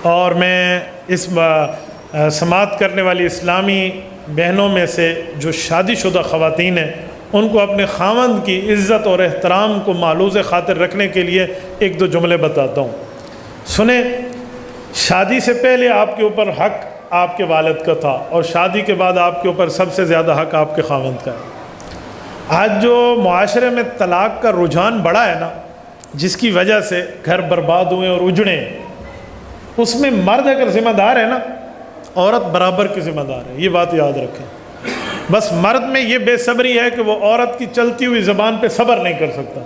اور میں اس سماعت کرنے والی اسلامی بہنوں میں سے جو شادی شدہ خواتین ہیں ان کو اپنے خاوند کی عزت اور احترام کو معلوظ خاطر رکھنے کے لیے ایک دو جملے بتاتا ہوں، سنیں۔ شادی سے پہلے آپ کے اوپر حق آپ کے والد کا تھا، اور شادی کے بعد آپ کے اوپر سب سے زیادہ حق آپ کے خاوند کا ہے۔ آج جو معاشرے میں طلاق کا رجحان بڑھا ہے نا، جس کی وجہ سے گھر برباد ہوئے اور اجڑے ہیں، اس میں مرد اگر ذمہ دار ہے نا، عورت برابر کی ذمہ دار ہے، یہ بات یاد رکھیں۔ بس مرد میں یہ بے صبری ہے کہ وہ عورت کی چلتی ہوئی زبان پہ صبر نہیں کر سکتا۔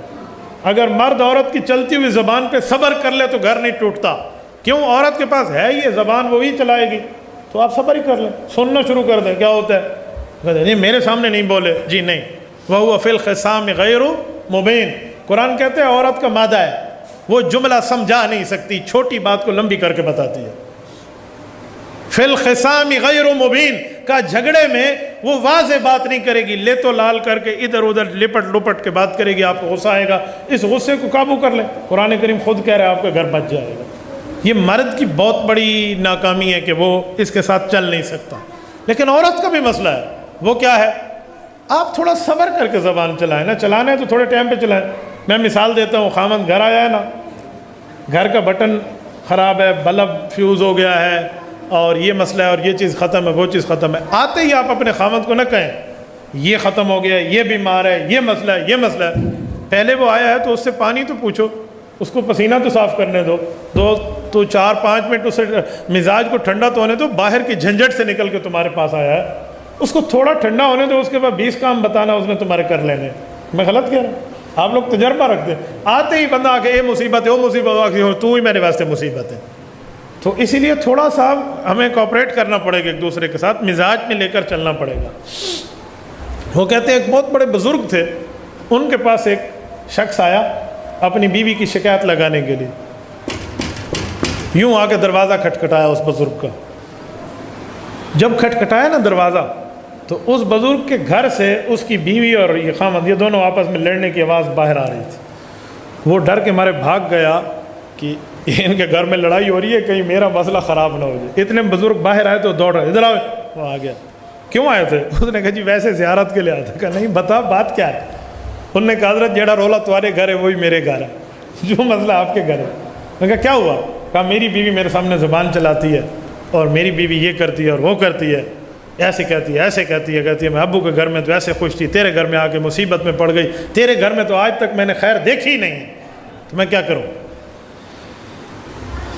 اگر مرد عورت کی چلتی ہوئی زبان پہ صبر کر لے تو گھر نہیں ٹوٹتا۔ کیوں؟ عورت کے پاس ہے یہ زبان، وہی چلائے گی، تو آپ صبر ہی کر لیں، سننا شروع کر دیں۔ کیا ہوتا ہے؟ کہتے ہیں نہیں میرے سامنے نہیں بولے، جی نہیں، وَهُوَ فِي الْخِصَامِ غَيْرُ مُبِينٍ، قرآن کہتے ہیں عورت کا مادہ ہے، وہ جملہ سمجھا نہیں سکتی، چھوٹی بات کو لمبی کر کے بتاتی ہے۔ فی الخصام غیر مبین کا جھگڑے میں وہ واضح بات نہیں کرے گی، لے تو لال کر کے ادھر ادھر لپٹ لپٹ کے بات کرے گی، آپ کو غصہ آئے گا، اس غصے کو قابو کر لیں۔ قرآن کریم خود کہہ رہا ہے آپ کا گھر بچ جائے گا۔ یہ مرد کی بہت بڑی ناکامی ہے کہ وہ اس کے ساتھ چل نہیں سکتا۔ لیکن عورت کا بھی مسئلہ ہے، وہ کیا ہے؟ آپ تھوڑا صبر کر کے زبان چلائیں نا، چلانا ہے تو تھوڑے ٹائم پہ چلائیں۔ میں مثال دیتا ہوں، خامند گھر آیا ہے نا، گھر کا بٹن خراب ہے، بلب فیوز ہو گیا ہے، اور یہ مسئلہ ہے، اور یہ چیز ختم ہے، وہ چیز ختم ہے، آتے ہی آپ اپنے خامند کو نہ کہیں یہ ختم ہو گیا، یہ بیمار ہے، یہ مسئلہ ہے، یہ مسئلہ ہے۔ پہلے وہ آیا ہے تو اس سے پانی تو پوچھو، اس کو پسینہ تو صاف کرنے دو، تو 4-5 منٹ اس سے مزاج کو ٹھنڈا تو ہونے دو، باہر کی جھنجھٹ سے نکل کے تمہارے پاس آیا ہے، اس کو تھوڑا ٹھنڈا ہونے دو، اس کے بعد 20 کام بتانا اس نے تمہارے کر لینے۔ میں غلط کہہ رہا ہوں؟ آپ لوگ تجربہ رکھتے ہیں، آتے ہی بندہ آ کے یہ مصیبت ہے، وہ مصیبت ہے، تو ہی میرے واسطے مصیبت ہے۔ تو اسی لیے تھوڑا سا ہمیں کوآپریٹ کرنا پڑے گا ایک دوسرے کے ساتھ، مزاج میں لے کر چلنا پڑے گا۔ وہ کہتے ہیں ایک بہت بڑے بزرگ تھے، ان کے پاس ایک شخص آیا اپنی بیوی کی شکایت لگانے کے لیے، یوں آ کے دروازہ کھٹکھٹایا اس بزرگ کا۔ جب کھٹکھٹایا نا دروازہ، تو اس بزرگ کے گھر سے اس کی بیوی اور یہ خامند، یہ دونوں آپس میں لڑنے کی آواز باہر آ رہی تھی۔ وہ ڈر کے مارے بھاگ گیا کہ ان کے گھر میں لڑائی ہو رہی ہے، کہیں میرا مسئلہ خراب نہ ہو جائے۔ اتنے بزرگ باہر آئے تو دوڑ رہے، ادھر آئے، وہ آ گیا۔ کیوں آئے تھے؟ اس نے کہا جی ویسے زیارت کے لیے آیا تھا۔ کہا نہیں بتا بات کیا ہے؟ انہوں نے کہا حضرت جیڑا رولا تمہارے گھر ہے وہی میرے گھر ہے، جو مسئلہ آپ کے گھر ہے۔ میں کہا کیا ہوا؟ کہا میری بیوی میرے سامنے زبان چلاتی ہے، اور میری بیوی یہ کرتی ہے اور وہ کرتی ہے، ایسے کہتی ہے، ایسے کہتی ہے میں ابو کے گھر میں تو ایسے خوش تھی، تیرے گھر میں آ کے مصیبت میں پڑ گئی، تیرے گھر میں تو آج تک میں نے خیر دیکھی ہی نہیں، تو میں کیا کروں؟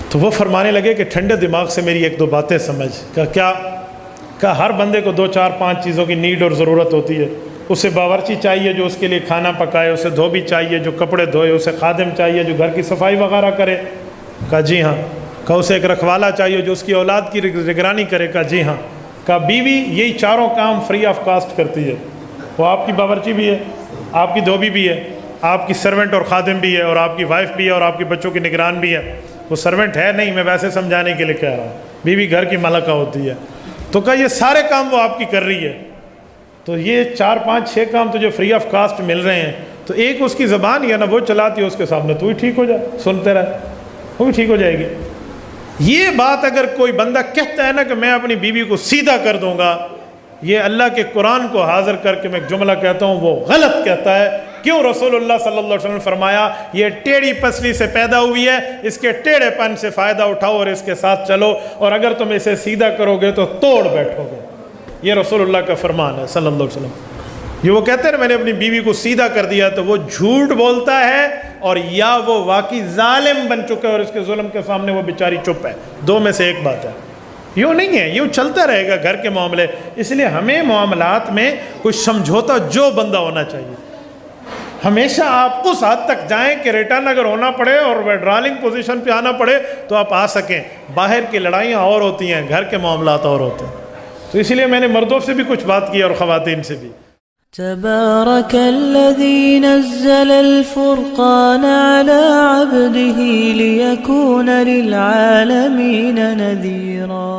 تو وہ فرمانے لگے کہ ٹھنڈے دماغ سے میری ایک دو باتیں سمجھ۔ کہا کیا؟ کہا ہر بندے کو 2-4-5 چیزوں کی نیڈ اور ضرورت ہوتی ہے۔ اسے باورچی چاہیے جو اس کے لیے کھانا پکائے، اسے دھوبی چاہیے جو کپڑے دھوئے، اسے خادم چاہیے جو گھر کی صفائی وغیرہ کرے۔ کہا جی ہاں۔ کہا اسے ایک رکھوالا چاہیے جو اس کی اولاد کی نگرانی کرے۔ کہا جی ہاں۔ کہا بیوی یہی چاروں کام فری آف کاسٹ کرتی ہے، وہ آپ کی باورچی بھی ہے، آپ کی دھوبی بھی ہے، آپ کی سرونٹ اور خادم بھی ہے، اور آپ کی وائف بھی ہے، اور آپ کے بچوں کی نگران بھی ہے۔ وہ سرونٹ ہے نہیں، میں ویسے سمجھانے کے لیے کہہ رہا ہوں، بیوی گھر کی ملکہ ہوتی ہے۔ تو کہا یہ سارے کام وہ آپ کی کر رہی ہے، تو یہ 4-5-6 کام تجھے فری آف کاسٹ مل رہے ہیں، تو ایک اس کی زبان ہی ہے نا وہ چلاتی ہے اس کے سامنے، تو ہی ٹھیک ہو جائے، سنتے رہے، وہ بھی ٹھیک ہو جائے گی۔ یہ بات اگر کوئی بندہ کہتا ہے نا کہ میں اپنی بیوی کو سیدھا کر دوں گا، یہ اللہ کے قرآن کو حاضر کر کے میں ایک جملہ کہتا ہوں، وہ غلط کہتا ہے۔ کیوں؟ رسول اللہ صلی اللہ علیہ وسلم نے فرمایا یہ ٹیڑھی پسلی سے پیدا ہوئی ہے، اس کے ٹیڑھے پن سے فائدہ اٹھاؤ اور اس کے ساتھ چلو، اور اگر تم اسے سیدھا کرو گے تو توڑ بیٹھو گے۔ یہ رسول اللہ کا فرمان ہے صلی اللہ علیہ وسلم۔ یہ وہ کہتے ہیں میں نے اپنی بیوی کو سیدھا کر دیا، تو وہ جھوٹ بولتا ہے، اور یا وہ واقعی ظالم بن چکا ہے اور اس کے ظلم کے سامنے وہ بیچاری چپ ہے، دو میں سے ایک بات ہے۔ یوں نہیں ہے، یوں چلتا رہے گا گھر کے معاملے۔ اس لیے ہمیں معاملات میں کوئی سمجھوتا جو بندہ ہونا چاہیے۔ ہمیشہ آپ اس حد تک جائیں کہ ریٹرن اگر ہونا پڑے اور ویڈرالنگ پوزیشن پہ آنا پڑے تو آپ آ سکیں۔ باہر کی لڑائیاں اور ہوتی ہیں، گھر کے معاملات اور ہوتے ہیں۔ تو اس لیے میں نے مردوں سے بھی کچھ بات کی اور خواتین سے بھی۔ تبارك الذي نزل الفرقان على عبده ليكون للعالمين نذيرا